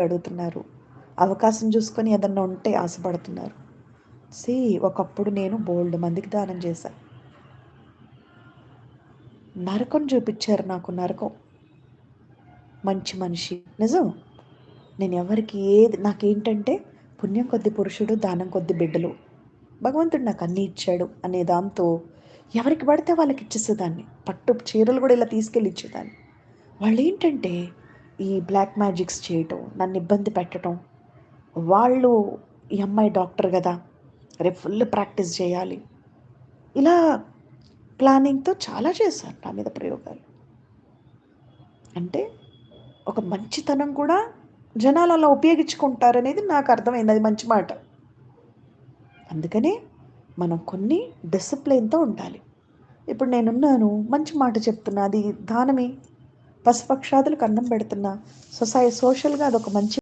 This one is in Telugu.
అడుగుతున్నారు. అవకాశం చూసుకొని ఏదన్నా ఉంటే ఆశపడుతున్నారు. సీ ఒకప్పుడు నేను బోలెడు మందికి దానం చేశా. నరకం చూపిచ్చారు నాకు నరకం. మంచి మనిషి. నిజం. నేను ఎవరికి నాకేంటంటే పుణ్యం కొద్ది పురుషుడు, దానం కొద్ది బిడ్డలు. భగవంతుడు నాకు అన్నీ ఇచ్చాడు అనే దాంతో ఎవరికి పడితే వాళ్ళకి ఇచ్చేసేదాన్ని. పట్టు చీరలు కూడా ఇలా తీసుకెళ్ళి ఇచ్చేదాన్ని. వాళ్ళేంటంటే ఈ బ్లాక్ మ్యాజిక్స్ చేయటం, నన్ను ఇబ్బంది పెట్టటం. వాళ్ళు ఈ అమ్మాయి డాక్టర్ కదా, రేపు ఫుల్ ప్రాక్టీస్ చేయాలి. ఇలా ప్లానింగ్తో చాలా చేశారు నా మీద ప్రయోగాలు. అంటే ఒక మంచితనం కూడా జనాలు అలా ఉపయోగించుకుంటారనేది నాకు అర్థమైంది. అది మంచి మాట. అందుకనే మనం కొన్ని డిసిప్లిన్తో ఉండాలి. ఇప్పుడు నేనున్నాను, మంచి మాట చెప్తున్నా, అది దానమే. పశుపక్షాదులకు అన్నం పెడుతున్నా. సోషల్గా అదొక మంచి